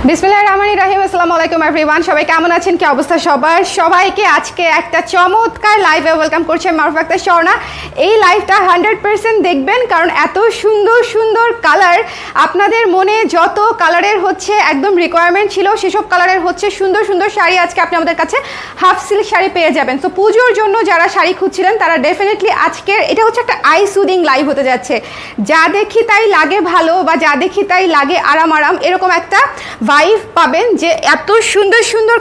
বিসমিল্লাহির রহমানির রহিম। আসসালামু আলাইকুম এভরিওয়ান, সবাই কেমন আছেন, কি অবস্থা সবার? সবাইকে আজকে একটা চমৎকার লাইভে ওয়েলকাম করছে মারুফ আক্তার স্বর্ণা। এই লাইভটা 100% দেখবেন, কারণ এত সুন্দর সুন্দর কালার, আপনাদের মনে যত কালারের হচ্ছে একদম রিকোয়ারমেন্ট ছিল সেসব কালারের হচ্ছে সুন্দর সুন্দর শাড়ি আজকে আপনি আমাদের কাছে হাফ সিল্ক শাড়ি পেয়ে যাবেন। তো পুজোর জন্য যারা শাড়ি খুঁজছিলেন তারা ডেফিনেটলি আজকের এটা হচ্ছে একটা আই সুদিং লাইভ হতে যাচ্ছে। যা দেখি তাই লাগে ভালো, বা যা দেখি তাই লাগে আরাম আরাম, এরকম একটা ভাইভ পাবেন যে এত সুন্দর সুন্দর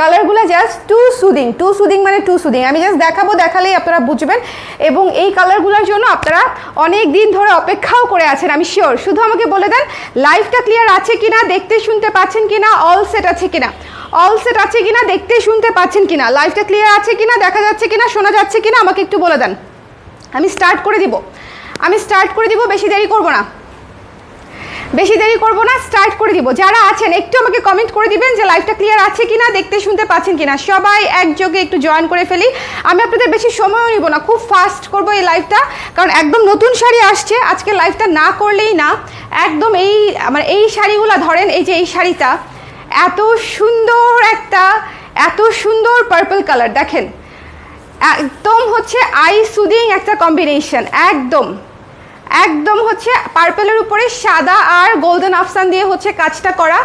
কালারগুলো জাস্ট টু সুদিং মানে টু সুদিং। আমি জাস্ট দেখালেই আপনারা বুঝবেন। এবং এই কালারগুলোর জন্য আপনারা অনেক দিন ধরে অপেক্ষাও করে আছেন, আমি শিওর। শুধু আমাকে বলে দেন লাইভটা ক্লিয়ার আছে কিনা, দেখতে শুনতে পাচ্ছেন কিনা, অল সেট আছে কিনা, অল সেট আছে কিনা, দেখতে শুনতে পাচ্ছেন কিনা, লাইভটা ক্লিয়ার আছে কিনা, দেখা যাচ্ছে কিনা, শোনা যাচ্ছে কিনা, আমাকে একটু বলে দেন। আমি স্টার্ট করে দিব, বেশি দেরি করব না, স্টার্ট করে দিব। যারা আছেন একটু আমাকে কমেন্ট করে দিবেন যে লাইভটা ক্লিয়ার আছে কিনা, দেখতে শুনতে পাচ্ছেন কিনা। সবাই একযোগে একটু জয়েন করে ফেলি। আমি আপনাদের বেশি সময়ও নিব না, খুব ফাস্ট করব এই লাইভটা, কারণ একদম নতুন শাড়ি আসছে। আজকে লাইভটা না করলেই না। একদম এই শাড়িগুলো ধরেন, এই যে এই শাড়িটা এত সুন্দর পার্পল কালার, দেখেন একদম হচ্ছে আই সুদিং একটা কম্বিনেশন। একদম হচ্ছে পার্পলের উপরে সাদা আর গোল্ডেন আফসান দিয়ে হচ্ছে কাজটা করা,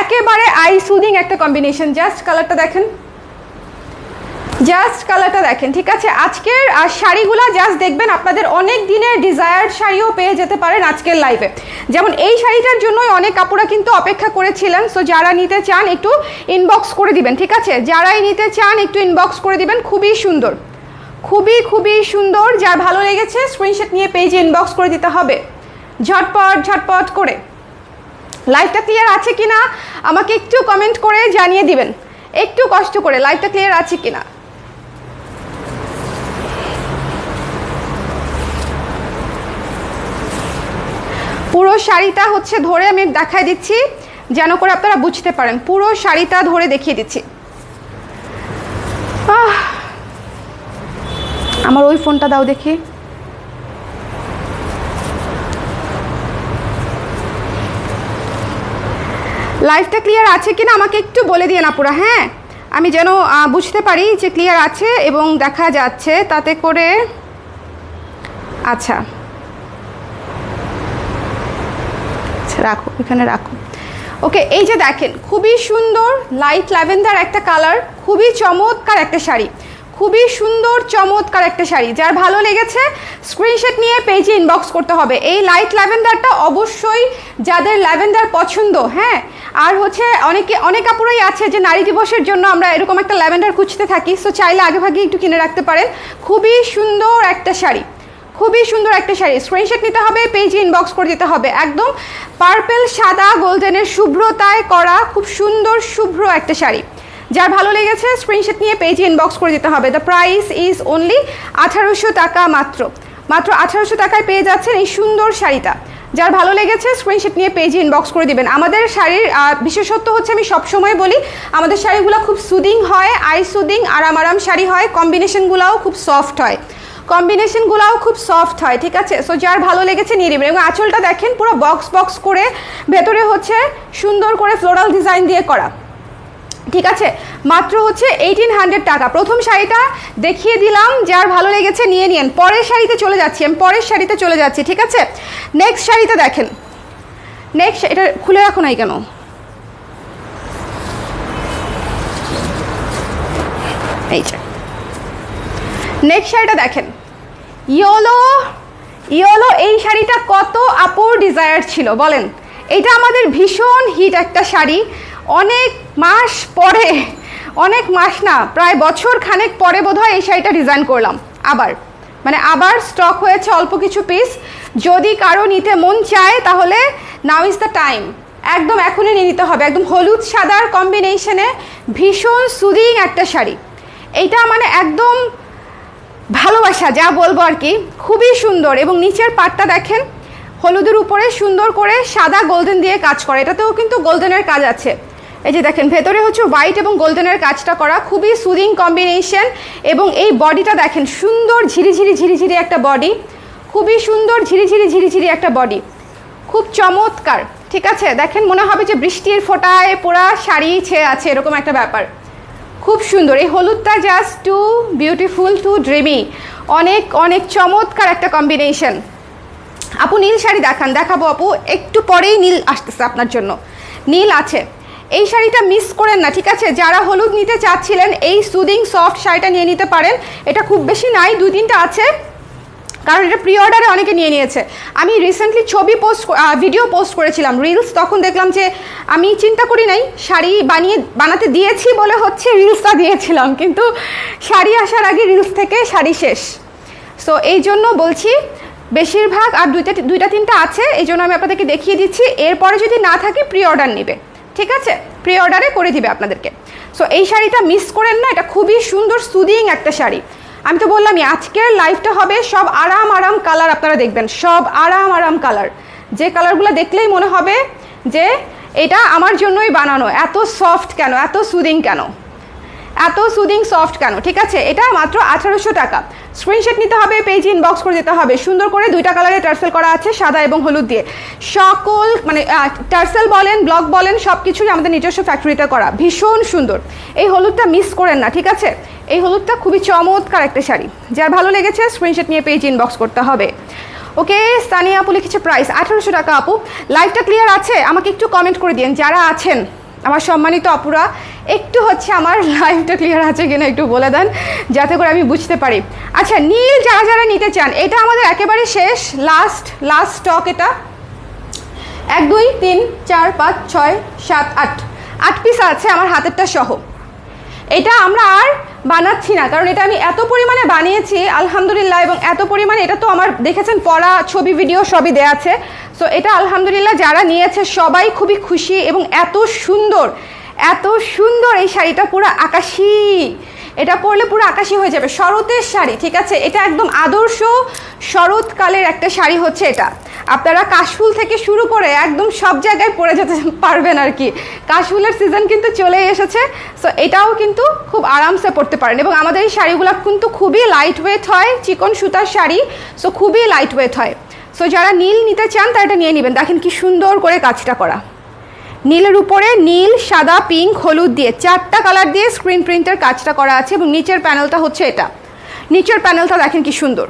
একেবারে আই সুদিং একটা কম্বিনেশন। জাস্ট কালারটা দেখেন, ঠিক আছে? আজকের শাড়িগুলো জাস্ট দেখবেন, আপনাদের অনেক দিনের ডিজায়ার্ড শাড়িও পেয়ে যেতে পারেন আজকের লাইভে। যেমন এই শাড়িটার জন্যই অনেক আপুরা কিন্তু অপেক্ষা করেছিলেন। সো যারা নিতে চান একটু ইনবক্স করে দিবেন, ঠিক আছে? যারাই নিতে চান একটু ইনবক্স করে দিবেন। খুবই সুন্দর, যার ভালো লেগেছে স্ক্রিনশট নিয়ে পেজে ইনবক্স করে দিতে হবে ঝটপট করে। লাইভটা ক্লিয়ার আছে কিনা আমাকে একটু কমেন্ট করে জানিয়ে দিবেন, একটু কষ্ট করে। লাইভটা ক্লিয়ার আছে কিনা। পুরো শাড়িটা হচ্ছে ধরে আমি দেখাই দিচ্ছি, যেন করে আপনারা বুঝতে পারেন। পুরো শাড়িটা ধরে দেখিয়ে দিচ্ছি। আমার ওই ফোনটা দাও দেখি। লাইভটা ক্লিয়ার আছে কিনা আমাকে একটু বলে দিয়ে না পুরা, হ্যাঁ, আমি যেন বুঝতে পারি যে ক্লিয়ার আছে এবং দেখা যাচ্ছে তাতে করে। আচ্ছা রাখো, এখানে রাখো। ওকে, এই যে দেখেন খুবই সুন্দর লাইট ল্যাভেন্ডার একটা কালার, খুবই চমৎকার একটা শাড়ি, খুবই সুন্দর চমৎকার একটা শাড়ি। যার ভালো লেগেছে স্ক্রিনশট নিয়ে পেজে ইনবক্স করতে হবে। এই লাইট ল্যাভেন্ডারটা অবশ্যই যাদের ল্যাভেন্ডার পছন্দ, হ্যাঁ, আর হচ্ছে অনেক আপুরাই আছে যে নারী দিবসের জন্য আমরা এরকম একটা ল্যাভেন্ডার খুঁজতে থাকি। সো চাইলে আগেভাগে একটু কিনে রাখতে পারেন। খুবই সুন্দর একটা শাড়ি, স্ক্রিনশট নিতে হবে, পেজে ইনবক্স করে দিতে হবে। একদম পার্পল সাদা গোল্ডেনের শুভ্রতায় করা খুব সুন্দর শুভ্র একটা শাড়ি। যার ভালো লেগেছে স্ক্রিনশট নিয়ে পেজে ইনবক্স করে দিতে হবে। দ্য প্রাইস ইজ অনলি 1800 টাকা, মাত্র 1800 টাকায় পেয়ে যাচ্ছেন এই সুন্দর শাড়িটা। যার ভালো লেগেছে স্ক্রিনশট নিয়ে পেজে ইনবক্স করে দিবেন। আমাদের শাড়ির বিশেষত্ব হচ্ছে, আমি সবসময় বলি, আমাদের শাড়িগুলো খুব সুদিং হয়, আই সুদিং, আরাম শাড়ি হয়। কম্বিনেশনগুলোও খুব সফট হয়, ঠিক আছে? সো যার ভালো লেগেছে নিয়ে নেবেন। এবং আঁচলটা দেখেন পুরো বক্স করে, ভেতরে হচ্ছে সুন্দর করে ফ্লোরাল ডিজাইন দিয়ে করা, ঠিক আছে? মাত্র হচ্ছে 1800 টাকা। প্রথম শাড়িটা দেখিয়ে দিলাম, যার ভালো লেগেছে নিয়ে নিন। পরের শাড়িতে চলে যাচ্ছি, ঠিক আছে? নেক্সট শাড়িটা দেখেন, এটা খুলে রাখো নাই কেন? এই যে নেক্সট শাড়িটা দেখেন, ইয়েলো। এই শাড়িটা কত আপুর ডিজায়ার ছিল বলেন? এটা আমাদের ভীষণ হিট একটা শাড়ি। অনেক মাস না, প্রায় বছর খানেক পরে বোধহয় এই শাড়িটা ডিজাইন করলাম। আবার স্টক হয়েছে অল্প কিছু পিস। যদি কারো নিতে মন চায় তাহলে নাও ইজ দ্য টাইম, একদম এখনই নিয়ে নিতে হবে। একদম হলুদ সাদার কম্বিনেশনে ভীষণ সুদিং একটা শাড়ি। এইটা একদম ভালোবাসা, যা বলবো আর কি। খুবই সুন্দর। এবং নিচের পাটটা দেখেন, হলুদের উপরে সুন্দর করে সাদা গোল্ডেন দিয়ে কাজ করা। এটাতেও কিন্তু গোল্ডেনের কাজ আছে। এই যে দেখেন, ভেতরে হচ্ছে হোয়াইট এবং গোল্ডেনের কাজটা করা, খুবই সুদিং কম্বিনেশন। এবং এই বডিটা দেখেন, সুন্দর ঝিরিঝিরি একটা বডি, খুবই সুন্দর ঝিরিঝিরি একটা বডি, খুব চমৎকার। ঠিক আছে, দেখেন মনে হবে যে বৃষ্টির ফোঁটায় পুরা শাড়ি ছেয়ে আছে, এরকম একটা ব্যাপার। খুব সুন্দর এই হলুদটা, just too beautiful, too dreamy, অনেক অনেক চমৎকার একটা কম্বিনেশন। আপু নীল শাড়ি দেখাবো আপু, একটু পরেই নীল আসতেছে আপনার জন্য, নীল আছে। এই শাড়িটা মিস করেন না, ঠিক আছে? যারা হলুদ নিতে চাচ্ছিলেন এই সুদিং সফট শাড়িটা নিয়ে নিতে পারেন। এটা খুব বেশি নাই, 2-3টা আছে, কারণ এটা প্রি অর্ডারে অনেকে নিয়ে নিয়েছে। আমি রিসেন্টলি ভিডিও পোস্ট করেছিলাম রিলস, তখন দেখলাম যে আমি চিন্তা করি নাই, শাড়ি বানাতে দিয়েছি বলে হচ্ছে রিলসটা দিয়েছিলাম, কিন্তু শাড়ি আসার আগে রিলস থেকে শাড়ি শেষ। সো এই জন্য বলছি বেশিরভাগ আর 2-3টা আছে, এই জন্য আমি আপনাদেরকে দেখিয়ে দিচ্ছি। এরপরে যদি না থাকে প্রি অর্ডার নেবে, ঠিক আছে? প্রি অর্ডারে করে দিবে আপনাদেরকে। সো এই শাড়িটা মিস করেন না, এটা খুবই সুন্দর সুদিং একটা শাড়ি। আমি তো বললামই আজকের লাইফটা হবে সব আরাম কালার, আপনারা দেখবেন সব আরাম কালার, যে কালারগুলো দেখলেই মনে হবে যে এটা আমার জন্যই বানানো। এত সফট কেন, এত সুদিং কেন, এত সুদিং সফট কেন, ঠিক আছে? এটা মাত্র 1800 টাকা। স্ক্রিনশট নিতে হবে, পেজ ইনবক্স করে দিতে হবে। সুন্দর করে 2টা কালারে টার্সেল করা আছে, সাদা এবং হলুদ দিয়ে। সকল মানে টার্সেল বলেন, ব্লক বলেন, সব কিছুই আমাদের নিজস্ব ফ্যাক্টরিতে করা, ভীষণ সুন্দর। এই হলুদটা মিস করেন না, ঠিক আছে? এই হলুদটা খুবই চমৎকার একটা শাড়ি, যার ভালো লেগেছে স্ক্রিনশট নিয়ে পেজ ইনবক্স করতে হবে। ওকে, সানিয়া আপু লিখেছে প্রাইস 1800 টাকা। আপু লাইভটা ক্লিয়ার আছে? আমাকে একটু কমেন্ট করে দিন যারা আছেন আমার সম্মানিত আপুরা, একটু হচ্ছে আমার লাইভটা ক্লিয়ার আছে কিনা একটু বলে দেন, যাতে করে আমি বুঝতে পারি। আচ্ছা, নীল যারা নিতে চান, এটা আমাদের একেবারে শেষ, লাস্ট স্টক। এটা 1 2 3 4 5 6 7 8 পিস আছে আমার হাতেরটা সহ। এটা আমরা আর বানাচ্ছি না, কারণ এটা আমি এত পরিমাণে বানিয়েছি আলহামদুলিল্লাহ, এবং এত পরিমাণে, এটা তো আমার দেখেছেন পড়া, ছবি, ভিডিও সবই দেওয়া আছে। সো এটা আলহামদুলিল্লাহ যারা নিয়েছে সবাই খুবই খুশি, এবং এত সুন্দর এই শাড়িটা, পুরো আকাশি, এটা পরলে পুরো আকাশি হয়ে যাবে। শরতের শাড়ি, ঠিক আছে? এটা একদম আদর্শ শরৎকালের একটা শাড়ি হচ্ছে এটা। আপনারা কাশফুল থেকে শুরু করে একদম সব জায়গায় পরে যেতে পারবেন আর কি। কাশফুলের সিজন কিন্তু চলে এসেছে, সো এটাও কিন্তু খুব আরামসে পরতে পারেন। এবং আমাদের এই শাড়িগুলো কিন্তু খুবই লাইট ওয়েট হয়, চিকন সুতার শাড়ি, সো খুবই লাইট ওয়েট হয়। সো যারা নীল নিতে চান তারা এটা নিয়ে নেবেন। দেখেন কি সুন্দর করে কাজটা করা, নীলের উপরে নীল, সাদা, পিঙ্ক, হলুদ দিয়ে 4টা কালার দিয়ে স্ক্রিন প্রিন্টের কাজটা করা আছে। এবং নিচের প্যানেলটা হচ্ছে এটা, নিচের প্যানেলটা দেখেন কি সুন্দর।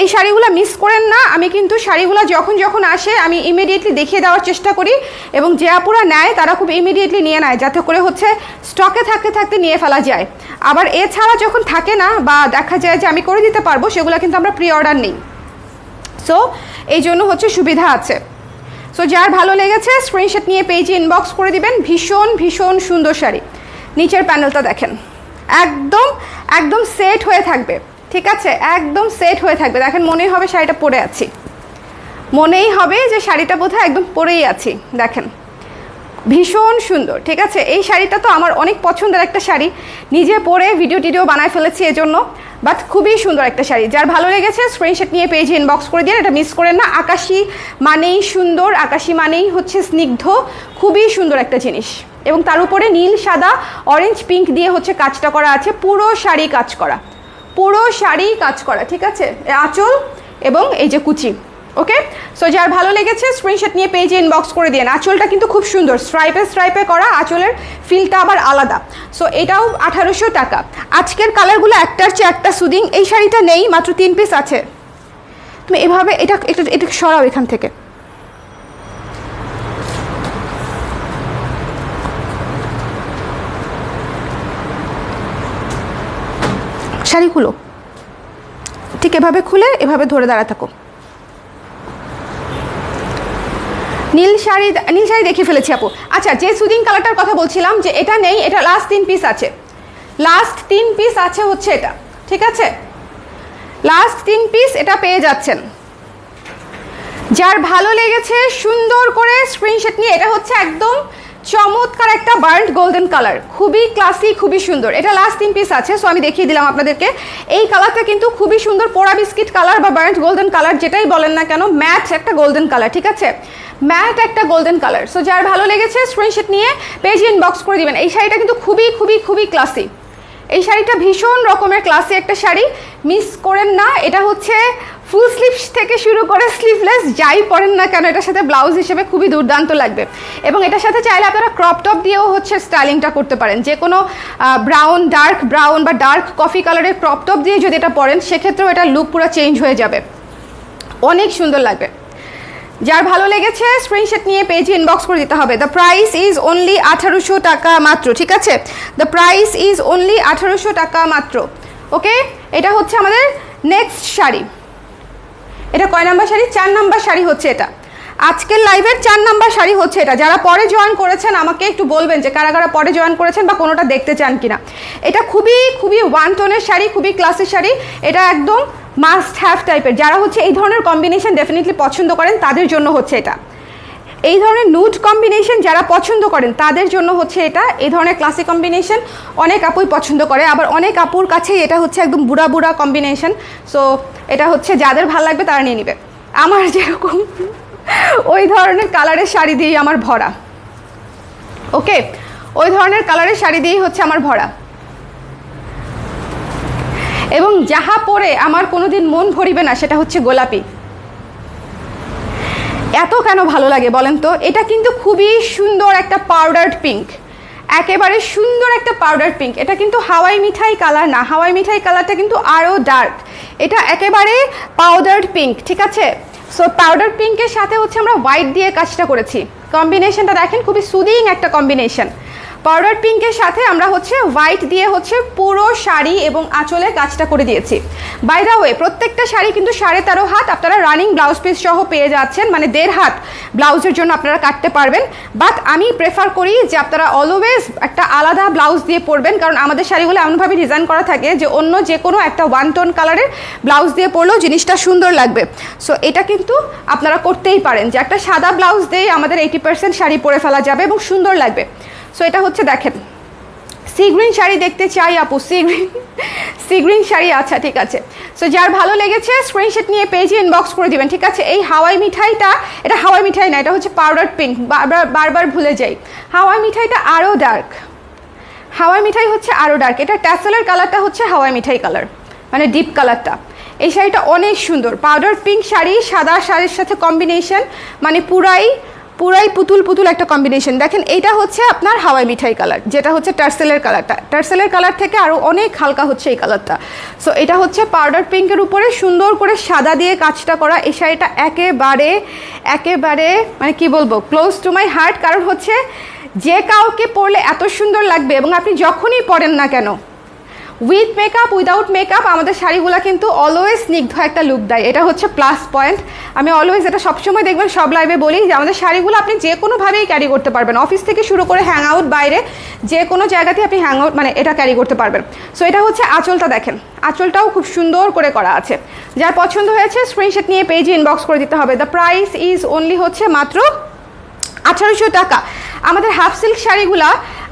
এই শাড়িগুলো মিস করেন না। আমি কিন্তু শাড়িগুলো যখন আসে আমি ইমিডিয়েটলি দেখিয়ে দেওয়ার চেষ্টা করি, এবং যে আপুরা নেয় তারা খুব ইমিডিয়েটলি নিয়ে নেয়, যাতে করে হচ্ছে স্টকে থাকতে নিয়ে ফেলা যায়। আবার এছাড়া যখন থাকে না বা দেখা যায় যে আমি করে দিতে পারবো, সেগুলো কিন্তু আমরা প্রি অর্ডার নিই। সো এই জন্য হচ্ছে সুবিধা আছে। সো যার ভালো লেগেছে স্ক্রিনশট নিয়ে পেজে ইনবক্স করে দিবেন। ভীষণ সুন্দর শাড়ি। নিচের প্যানেলটা দেখেন, একদম সেট হয়ে থাকবে, ঠিক আছে? একদম সেট হয়ে থাকবে। দেখেন মনেই হবে শাড়িটা পরে আছি, মনেই হবে যে শাড়িটা বোধহয় একদম পরেই আছি। দেখেন ভীষণ সুন্দর, ঠিক আছে? এই শাড়িটা তো আমার অনেক পছন্দের একটা শাড়ি, নিজে পরে ভিডিও বানায় ফেলেছি এজন্য, বাট খুবই সুন্দর একটা শাড়ি। যার ভালো লেগেছে স্ক্রিনশট নিয়ে পেজে ইনবক্স করে দিন, এটা মিস করেন না। আকাশি মানেই সুন্দর, আকাশি মানেই হচ্ছে স্নিগ্ধ, খুবই সুন্দর একটা জিনিস। এবং তার উপরে নীল, সাদা, অরেঞ্জ, পিঙ্ক দিয়ে হচ্ছে কাজটা করা আছে, পুরো শাড়ি কাজ করা, ঠিক আছে? আঁচল এবং এই যে কুচি। ওকে, সো যার ভালো লেগেছে স্ক্রিনশট নিয়ে পেজে ইনবক্স করে দিন। আঁচলটা কিন্তু খুব সুন্দর, স্ট্রাইপে করা, আঁচলের ফিলটা আবার আলাদা। সো এটাও 1800 টাকা। আজকের কালারগুলো একটার চেয়ে একটা সুদিং। এই শাড়িটা নেই, মাত্র 3 পিস আছে। তুমি এভাবে এটা সরাও এখান থেকে, শাড়িগুলো ঠিক এভাবে খুলে এভাবে ধরে দাঁড়া থাকো। নীল শাড়ি দেখিয়ে ফেলেছি আপু। আচ্ছা, যে সুদিং কালারটার কথা বলছিলাম যে এটা নেই, এটা লাস্ট 3 পিস আছে, হচ্ছে এটা, ঠিক আছে? লাস্ট 3 পিস এটা পেয়ে যাচ্ছেন। যার ভালো লেগেছে সুন্দর করে স্ক্রিনশট নিয়ে, এটা হচ্ছে একদম চমৎকার একটা বার্ন্ট গোল্ডেন কালার, খুবই ক্লাসি, খুবই সুন্দর। এটা লাস্ট 3 পিস আছে, সো আমি দেখিয়ে দিলাম আপনাদেরকে। এই কালারটা কিন্তু খুবই সুন্দর, পোড়া বিস্কিট কালার বা বার্ন্ট গোল্ডেন কালার যেটাই বলেন না কেন, ম্যাট একটা গোল্ডেন কালার, ঠিক আছে? ম্যাট একটা গোল্ডেন কালার। সো যার ভালো লেগেছে স্ক্রিনশট নিয়ে পেজে ইনবক্স করে দিবেন। এই শাড়িটা কিন্তু খুবই ক্লাসি, এই শাড়িটা ভীষণ রকমের ক্লাসি একটা শাড়ি, মিস করেন না। এটা হচ্ছে ফুল স্লিভস থেকে শুরু করে স্লিভলেস যাই পরেন না কেন এটার সাথে ব্লাউজ হিসেবে খুবই দুর্দান্ত লাগবে। এবং এটার সাথে চাইলে আপনারা ক্রপ টপ দিয়েও হচ্ছে স্টাইলিংটা করতে পারেন, যে কোনো ব্রাউন, ডার্ক ব্রাউন বা ডার্ক কফি কালারের ক্রপ টপ দিয়ে যদি এটা পরেন সেক্ষেত্রেও এটার লুক পুরো চেঞ্জ হয়ে যাবে, অনেক সুন্দর লাগবে। যার ভালো লেগেছে স্ক্রিনশট নিয়ে পেজে ইনবক্স করে দিতে হবে। দ্য প্রাইস ইজ অনলি 1800 টাকা মাত্র, ঠিক আছে? দ্য প্রাইস ইজ অনলি 1800 টাকা মাত্র। ওকে, এটা হচ্ছে আমাদের নেক্সট শাড়ি। এটা কয় নাম্বার শাড়ি? 4 নাম্বার শাড়ি হচ্ছে এটা। আজকের লাইভের 4 নাম্বার শাড়ি হচ্ছে এটা। যারা পরে জয়েন করেছেন আমাকে একটু বলবেন যে কারা কারা পরে জয়েন করেছেন বা কোনোটা দেখতে চান কিনা। এটা খুবই খুবই ওয়ান টোনের শাড়ি, খুবই ক্লাসি শাড়ি। এটা একদম মাস্ট হ্যাভ টাইপের। যারা হচ্ছে এই ধরনের কম্বিনেশন ডেফিনেটলি পছন্দ করেন তাদের জন্য হচ্ছে এটা। এই ধরনের নুড কম্বিনেশন যারা পছন্দ করেন তাদের জন্য হচ্ছে এটা। এই ধরনের ক্লাসিক কম্বিনেশন অনেক আপুই পছন্দ করে, আবার অনেক আপুর কাছেই এটা হচ্ছে একদম বুড়া বুড়া কম্বিনেশন। সো এটা হচ্ছে যাদের ভালো লাগবে তারা নিয়ে নেবে। আমার যেরকম ওই ধরনের কালারের শাড়ি দিয়েই আমার ভরা। ওকে, ওই ধরনের কালারের শাড়ি দিয়েই হচ্ছে আমার ভরা। এবং যাহা পরে আমার কোনোদিন মন ভরিবে না সেটা হচ্ছে গোলাপি। এত কেন ভালো লাগে বলেন তো? এটা কিন্তু খুবই সুন্দর একটা পাউডার্ড পিঙ্ক, একেবারে সুন্দর একটা পাউডার পিঙ্ক। এটা কিন্তু হাওয়াই মিঠাই কালার না, হাওয়াই মিঠাই কালারটা কিন্তু আরও ডার্ক। এটা একেবারে পাউডার্ড পিঙ্ক, ঠিক আছে? সো পাউডার পিঙ্কের সাথে হচ্ছে আমরা হোয়াইট দিয়ে কাজটা করেছি। কম্বিনেশনটা দেখেন, খুবই সুদিং একটা কম্বিনেশন। পাউডার পিঙ্কের সাথে আমরা হচ্ছে হোয়াইট দিয়ে হচ্ছে পুরো শাড়ি এবং আঁচলে কাজটা করে দিয়েছি। বাই দ্য ওয়ে, প্রত্যেকটা শাড়ি কিন্তু 13.5 হাত আপনারা রানিং ব্লাউজ পিস সহ পেয়ে যাচ্ছেন, মানে 1.5 হাত ব্লাউজের জন্য আপনারা কাটতে পারবেন। বাট আমি প্রেফার করি যে আপনারা অলওয়েজ একটা আলাদা ব্লাউজ দিয়ে পরবেন, কারণ আমাদের শাড়িগুলো এমনভাবে ডিজাইন করা থাকে যে অন্য যে কোনো একটা ওয়ান টোন কালারের ব্লাউজ দিয়ে পরলেও জিনিসটা সুন্দর লাগবে। সো এটা কিন্তু আপনারা করতেই পারেন যে একটা সাদা ব্লাউজ দিয়ে আমাদের 80% শাড়ি পরে ফেলা যাবে এবং সুন্দর লাগবে। সো এটা হচ্ছে দেখেন, সি গ্রিন শাড়ি দেখতে চাই আপু, সি গ্রিন শাড়ি, আচ্ছা ঠিক আছে। সো যার ভালো লেগেছে স্ক্রিনশট নিয়ে পেজে ইনবক্স করে দিবেন, ঠিক আছে? এই হাওয়াই মিঠাইটা, এটা হাওয়াই মিঠাই না, এটা হচ্ছে পাউডার পিঙ্ক, বারবার ভুলে যাই। হাওয়াই মিঠাইটা আরও ডার্ক, হাওয়াই মিঠাই হচ্ছে আরও ডার্ক। এটা ট্যাসেলের কালারটা হচ্ছে হাওয়াই মিঠাই কালার, মানে ডিপ কালারটা। এই শাড়িটা অনেক সুন্দর, পাউডার পিঙ্ক শাড়ি সাদা শাড়ির সাথে কম্বিনেশন, মানে পুরাই পুতুল পুতুল একটা কম্বিনেশন। দেখেন এইটা হচ্ছে আপনার হাওয়াই মিঠাই কালার, যেটা হচ্ছে টার্সেলের কালারটা। টার্সেলের কালার থেকে আরও অনেক হালকা হচ্ছে এই কালারটা। সো এটা হচ্ছে পাউডার পিঙ্কের উপরে সুন্দর করে সাদা দিয়ে কাজটা করা। এই শাড়িটা একেবারে মানে কি বলবো, ক্লোজ টু মাই হার্ট। কারণ হচ্ছে যে কাউকে পরলে এত সুন্দর লাগবে, এবং আপনি যখনই পরেন না কেন, উইথ মেকআপ উইদাউট মেকআপ, আমাদের শাড়িগুলো কিন্তু অলওয়েজ স্নিগ্ধ একটা লুক দেয়। এটা হচ্ছে প্লাস পয়েন্ট। আমি অলওয়েজ এটা সবসময় দেখবেন সব লাইভে বলি যে আমাদের শাড়িগুলো আপনি যে কোনোভাবেই ক্যারি করতে পারবেন, অফিস থেকে শুরু করে হ্যাং আউট, বাইরে যে কোনো জায়গাতেই আপনি হ্যাং আউট মানে এটা ক্যারি করতে পারবেন। সো এটা হচ্ছে আঁচলটা, দেখেন আঁচলটাও খুব সুন্দর করে করা আছে। যার পছন্দ হয়েছে স্ক্রিনশট নিয়ে পেজে ইনবক্স করে দিতে হবে। দ্য প্রাইস ইজ অনলি হচ্ছে মাত্র 1800 টাকা। আমাদের হাফ সিল্ক শাড়িগুলা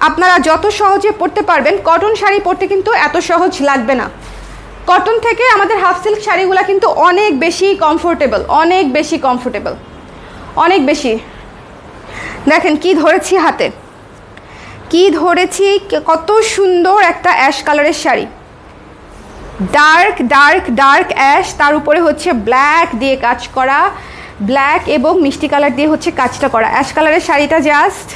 আপনারা যত সহজে পরতে পারবেন, কটন শাড়ি পরতে কিন্তু এত সহজ লাগবে না। কটন থেকে আমাদের হাফ সিল্ক শাড়িগুলা কিন্তু অনেক বেশি কমফোর্টেবল, অনেক বেশি। দেখেন কি ধরেছি হাতে, কি ধরেছি, কত সুন্দর একটা অ্যাশ কালারের sari, dark dark dark ash, তার উপরে হচ্ছে ব্ল্যাক দিয়ে কাজ করা, ব্ল্যাক এবং মিষ্টি কালার দিয়ে হচ্ছে কাজটা করা। অ্যাশ কালারের শাড়িটা জাস্ট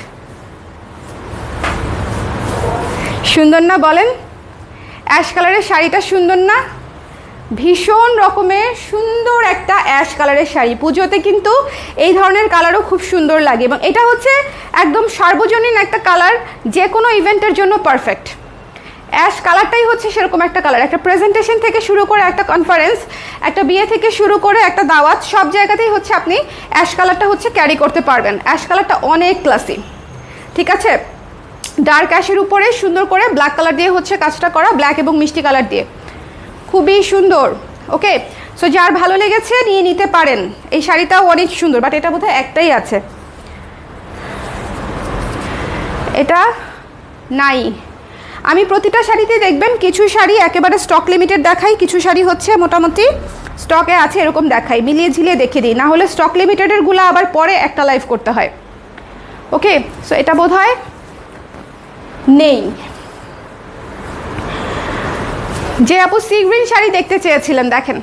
সুন্দর না বলেন? অ্যাশ কালারের শাড়িটা সুন্দর না? ভীষণ রকমের সুন্দর একটা অ্যাশ কালারের শাড়ি। পুজোতে কিন্তু এই ধরনের কালারও খুব সুন্দর লাগে, এবং এটা হচ্ছে একদম সার্বজনীন একটা কালার, যে কোনো ইভেন্টের জন্য পারফেক্ট। অ্যাশ কালারটাই হচ্ছে সেরকম একটা কালার, একটা প্রেজেন্টেশন থেকে শুরু করে একটা কনফারেন্স, একটা বিয়ে থেকে শুরু করে একটা দাওয়াত, সব জায়গাতেই হচ্ছে আপনি অ্যাশ কালারটা হচ্ছে ক্যারি করতে পারবেন। অ্যাশ কালারটা অনেক ক্লাসি, ঠিক আছে? ডার্ক অ্যাশের উপরে সুন্দর করে ব্ল্যাক কালার দিয়ে হচ্ছে কাজটা করা, ব্ল্যাক এবং মিষ্টি কালার দিয়ে, খুবই সুন্দর। ওকে, সো যার ভালো লেগেছে নিয়ে নিতে পারেন। এই শাড়িটাও অনেক সুন্দর, বাট এটা বোধহয় একটাই আছে, এটা নাই। আমি প্রতিটা শাড়িতে দেখবেন কিছু শাড়ি একেবারে স্টক লিমিটেড দেখাই, কিছু শাড়ি হচ্ছে মোটামুটি স্টকে আছে এরকম দেখাই, মিলিয়ে ঝিলিয়ে দেখে দিই, না হলে স্টক লিমিটেডের গুলো আবার পরে একটা লাইভ করতে হয়। ওকে, সো এটা বোধহয় নেই। যে আপু সি গ্রিন শাড়ি দেখতে চেয়েছিলেন, দেখেন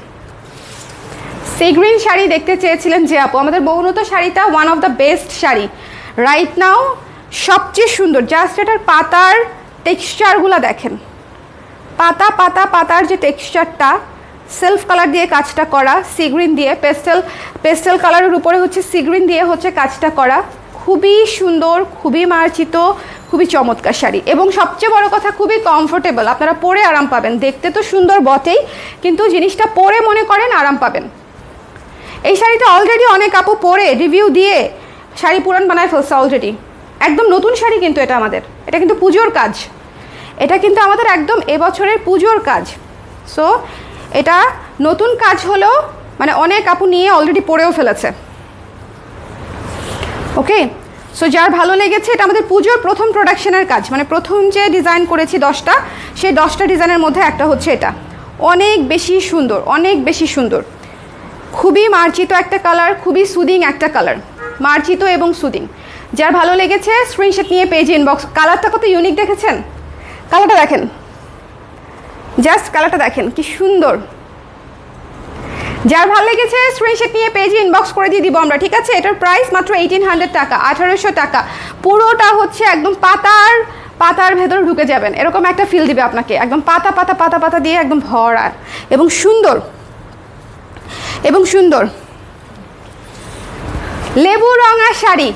সি গ্রিন শাড়ি দেখতে চেয়েছিলেন যে আপু, আমাদের বৌনত শাড়িটা one of the best sari right now, সবচেয়ে সুন্দর। জাস্ট এটার পাতার টেক্সচারগুলো দেখেন, পাতা পাতা পাতার যে টেক্সচারটা, সেলফ কালার দিয়ে কাজটা করা, সি গ্রিন দিয়ে পেস্টেল কালারের উপরে হচ্ছে সি গ্রিন দিয়ে হচ্ছে কাজটা করা, খুবই সুন্দর, খুবই মার্জিত, খুবই চমৎকার শাড়ি। এবং সবচেয়ে বড় কথা খুবই কমফোর্টেবল, আপনারা পরে আরাম পাবেন। দেখতে তো সুন্দর বটেই, কিন্তু জিনিসটা পরে মনে করেন আরাম পাবেন। এই শাড়িটা অলরেডি অনেক আপু পরে রিভিউ দিয়ে শাড়ি পুরান বানায় ফেলছে অলরেডি। একদম নতুন শাড়ি কিন্তু এটা আমাদের, এটা কিন্তু পুজোর কাজ, এটা কিন্তু আমাদের একদম এবছরের পুজোর কাজ। সো এটা নতুন কাজ হলো, মানে অনেক আপু নিয়ে অলরেডি পরেও ফেলেছে। ওকে, সো যার ভালো লেগেছে, এটা আমাদের পুজোর প্রথম প্রোডাকশনের কাজ, মানে প্রথম যে ডিজাইন করেছি 10টা, সেই 10টা ডিজাইনের মধ্যে একটা হচ্ছে এটা। অনেক বেশি সুন্দর, অনেক বেশি সুন্দর, খুবই মার্জিত একটা কালার, খুবই সুদিং একটা কালার, মার্জিত এবং সুদিং। যার ভালো লেগেছে স্ক্রিনশট নিয়ে পেজে ইনবক্স। কালারটা কত ইউনিক দেখেছেন, কালারটা দেখেন, জাস্ট কালারটা দেখেন কি সুন্দর। যার ভালো লেগেছে স্ক্রিনশট নিয়ে পেজে ইনবক্স করে দিয়ে দিব আমরা, ঠিক আছে? এটার প্রাইস মাত্র 1800 টাকা, 1800 টাকা। পুরোটা হচ্ছে একদম পাতার ভেতরে ঢুকে যাবেন, এরকম একটা ফিল দিবে আপনাকে, একদম পাতা পাতা পাতা পাতা দিয়ে একদম ভরা এবং সুন্দর এবং সুন্দর। লেবু রঙা শাড়ি,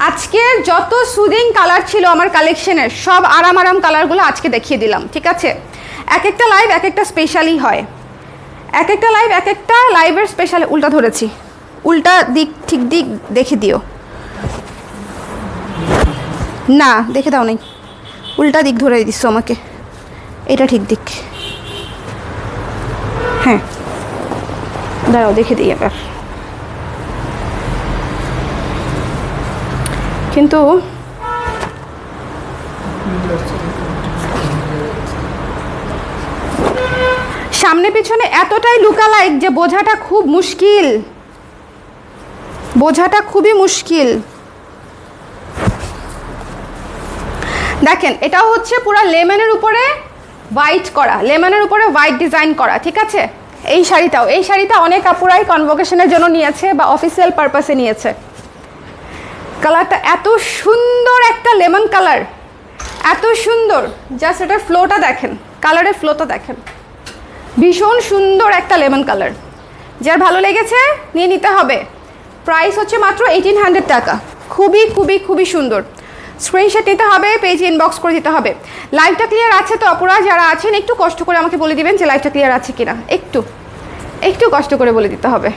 আজকের যত সুদিং কালার ছিল আমার কালেকশনের সব আরাম কালারগুলো আজকে দেখিয়ে দিলাম, ঠিক আছে? এক একটা লাইভ এক একটা স্পেশালই হয়, এক একটা লাইভ এক একটা লাইভের স্পেশাল। উল্টা ধরেছি, উল্টা দিক ঠিক দিক দেখে দিও না, দেখে দাও নাই, উল্টা দিক ধরে দিচ্ছ আমাকে, এটা ঠিক দিক। হ্যাঁ দাঁড়াও দেখে দিই এবার, কিন্তু সামনে পিছনে এতটাই লুকালাইক যে বোঝাটা খুব মুশকিল, বোঝাটা খুবই মুশকিল। দেখেন এটা হচ্ছে পুরো লেমনের উপরে হোয়াইট করা, লেমনের উপরে হোয়াইট ডিজাইন করা, ঠিক আছে? এই শাড়িটা অনেক আপুরাই কনভোকেশনের জন্য নিয়েছে বা অফিসিয়াল পারপাসে নিয়েছে। কালারটা এত সুন্দর একটা লেমন কালার, এত সুন্দর, জাস্ট এটার ফ্লোটা দেখেন, কালারের ফ্লোটা দেখেন, ভীষণ সুন্দর একটা লেমন কালার। যার ভালো লেগেছে নিয়ে নিতে হবে। প্রাইস হচ্ছে মাত্র 1800 টাকা, খুবই খুবই খুবই সুন্দর। স্ক্রিনশট নিতে হবে, পেজে ইনবক্স করে দিতে হবে। লাইভটা ক্লিয়ার আছে তো আপুরা? যারা আছেন একটু কষ্ট করে আমাকে বলে দিবেন যে লাইভটা ক্লিয়ার আছে কিনা, একটু কষ্ট করে বলে দিতে হবে।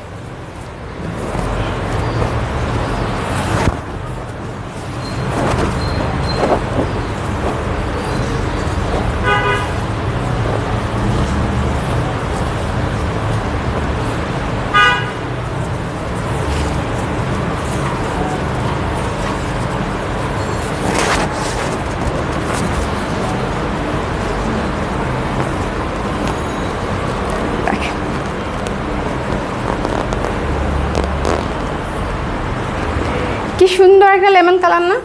কি সুন্দর একটা লেমন কালার না?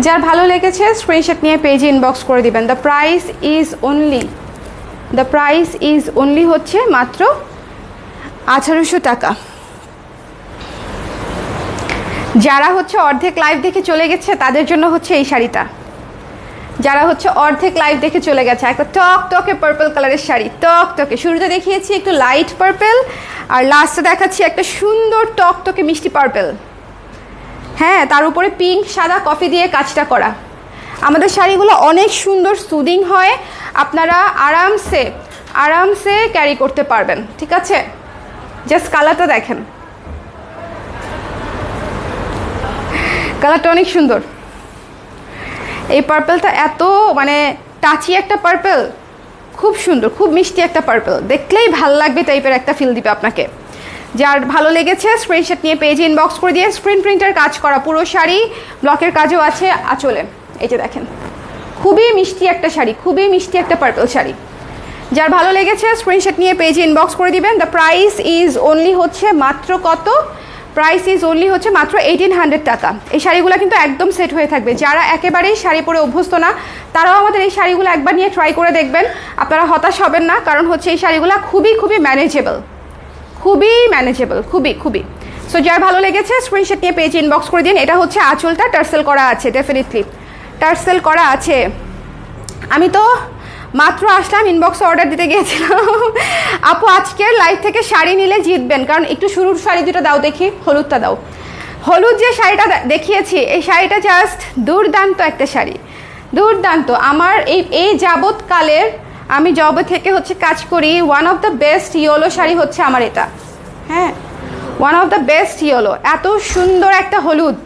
যার ভালো লেগেছে স্ক্রিনশট নিয়ে পেজে ইনবক্স করে দিবেন। দ্য প্রাইস ইজ অনলি হচ্ছে মাত্র 1800 টাকা। যারা হচ্ছে অর্ধেক লাইভ দেখে চলে গেছে তাদের জন্য হচ্ছে এই শাড়িটা। যারা হচ্ছে অর্ধেক লাইভ দেখে চলে গেছে, একটা টকে পার্পল কালারের শাড়ি, টকে শুরুতে দেখিয়েছি একটু লাইট পার্পল, আর লাস্টে দেখাচ্ছি একটা সুন্দর টকে মিষ্টি পার্পল। হ্যাঁ, তার উপরে পিঙ্ক সাদা কফি দিয়ে কাজটা করা। আমাদের শাড়িগুলো অনেক সুন্দর, সুদিং হয়, আপনারা আরামসে ক্যারি করতে পারবেন, ঠিক আছে? জাস্ট কালারটা দেখেন, কালারটা অনেক সুন্দর। এই পার্পলটা এত মানে টাচি একটা পার্পল, খুব সুন্দর, খুব মিষ্টি একটা পার্পল, দেখলেই ভাল লাগবে টাইপের একটা ফিল দিবে আপনাকে। যার ভালো লেগেছে স্ক্রিনশট নিয়ে পেজে ইনবক্স করে দিয়ে, স্ক্রিন প্রিন্টের কাজ করা পুরো শাড়ি, ব্লকের কাজও আছে আঁচলে। এই যে দেখেন, খুবই মিষ্টি একটা শাড়ি, খুবই মিষ্টি একটা পার্পল শাড়ি। যার ভালো লেগেছে স্ক্রিনশট নিয়ে পেজে ইনবক্স করে দিবেন। দ্য প্রাইস ইজ অনলি হচ্ছে মাত্র কত? প্রাইস ইজ অনলি হচ্ছে মাত্র 1800 টাকা। এই শাড়িগুলো কিন্তু একদম সেট হয়ে থাকবে। যারা একেবারেই শাড়ি পরে অভ্যস্ত না তারাও আমাদের এই শাড়িগুলো একবার নিয়ে ট্রাই করে দেখবেন, আপনারা হতাশ হবেন না। কারণ হচ্ছে এই শাড়িগুলো খুবই খুবই ম্যানেজেবল, খুবই। সো যার ভালো লেগেছে স্ক্রিনশট নিয়ে পেজ ইনবক্স করে দিন। এটা হচ্ছে আঁচলটা টার্সেল করা আছে, ডেফিনেটলি টার্সেল করা আছে। আমি তো মাত্র আসলাম, ইনবক্সে অর্ডার দিতে গিয়েছিলাম। আপু আজকের লাইভ থেকে শাড়ি নিলে জিতবেন, কারণ একটু শুরুর শাড়ি দুটো দাও দেখি, হলুদটা দাও। হলুদ যে শাড়িটা দেখিয়েছি এই শাড়িটা জাস্ট দুর্দান্ত একটা শাড়ি, দুর্দান্ত। আমার এই যাবৎকালের আমি জবে থেকে হচ্ছে কাজ করি, one of the best yellow sari হচ্ছে আমার এটা। হ্যাঁ, one of the best yellow. এত সুন্দর একটা হলুদ,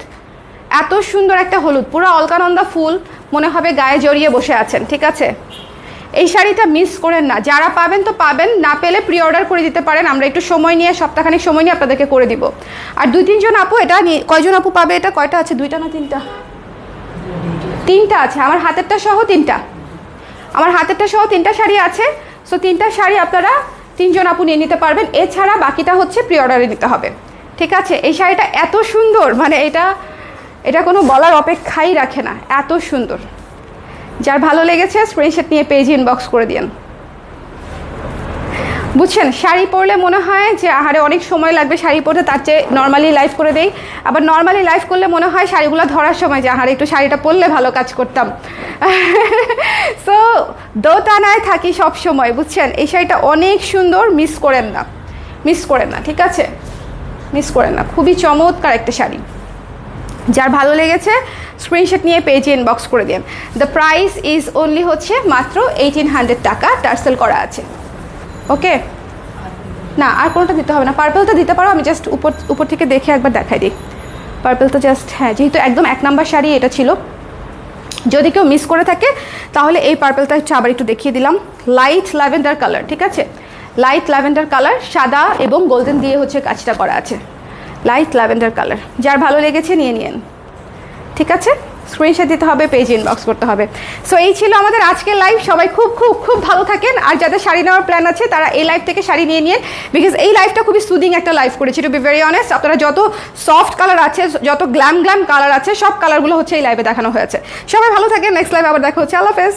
এত সুন্দর একটা হলুদ, পুরো অলকানন্দা ফুল মনে হবে গায়ে জড়িয়ে বসে আছেন। ঠিক আছে, এই শাড়িটা মিস করেন না। যারা পাবেন তো পাবেন, না পেলে প্রি অর্ডার করে দিতে পারেন, আমরা একটু সময় নিয়ে সপ্তাহখানিক সময় নিয়ে আপনাদেরকে করে দিব। আর 2-3 আপু এটা কয়জন আপু পাবে? এটা কয়টা আছে? 2টা না 3টা? 3টা আছে। আমার হাতেরটা সহ 3টা, আমার হাতেরটা সহ 3টা শাড়ি আছে। সো 3টা শাড়ি আপনারা 3জন আপু নিয়ে নিতে পারবেন। এছাড়া বাকিটা হচ্ছে প্রি অর্ডারে নিতে হবে। ঠিক আছে, এই শাড়িটা এত সুন্দর, মানে এটা কোনো বলার অপেক্ষাই রাখে না, এত সুন্দর। যার ভালো লেগেছে স্ক্রিনশট নিয়ে পেজ ইনবক্স করে দিন। বুঝছেন, শাড়ি পরলে মনে হয় যে আহারে অনেক সময় লাগবে শাড়ি পরতে, তার চেয়ে নর্মালি লাইভ করে দেই। আবার নর্মালি লাইভ করলে মনে হয় শাড়িগুলো ধরার সময় যে আহারে একটু শাড়িটা পরলে ভালো কাজ করতাম। সো দোটানায় থাকি সব সময়, বুঝছেন। এই শাড়িটা অনেক সুন্দর, মিস করেন না, ঠিক আছে, মিস করেন না। খুবই চমৎকার একটা শাড়ি। যার ভালো লেগেছে স্ক্রিনশট নিয়ে পেজে ইনবক্স করে দিন। দ্য প্রাইস ইজ অনলি হচ্ছে মাত্র 1800 টাকা, টার্সেল করা আছে। ওকে, না আর কোনোটা দিতে হবে না। পার্পলটা দিতে পারো, আমি জাস্ট উপর থেকে দেখে একবার দেখাই দিই। পার্পলটা জাস্ট, হ্যাঁ, যেহেতু একদম 1 নাম্বার শাড়ি এটা ছিল, যদি কেউ মিস করে থাকে তাহলে এই পার্পলটা হচ্ছে আবার একটু দেখিয়ে দিলাম। লাইট ল্যাভেন্ডার কালার, ঠিক আছে, লাইট ল্যাভেন্ডার কালার, সাদা এবং গোল্ডেন দিয়ে হচ্ছে কাজটা করা আছে। লাইট ল্যাভেন্ডার কালার, যার ভালো লেগেছে নিয়ে নিন। ঠিক আছে, স্ক্রিনশট দিতে হবে, পেজ ইনবক্স করতে হবে। সো এই ছিল আমাদের আজকের লাইভ। সবাই খুব খুব খুব ভালো থাকেন। আর যাদের শাড়ি নেওয়ার প্ল্যান আছে তারা এই লাইভ থেকে শাড়ি নিয়ে নিন, বিকজ এই লাইভটা খুবই সুদিং একটা লাইভ করেছি, টু বি ভেরি অনেস্ট। আপনারা যত সফট কালার আছে, যত গ্ল্যাম কালার আছে, সব কালারগুলো হচ্ছে এই লাইভে দেখানো হয়েছে। সবাই ভালো থাকেন, নেক্সট লাইভ আবার দেখা হচ্ছে। আল্লাহ হাফেজ।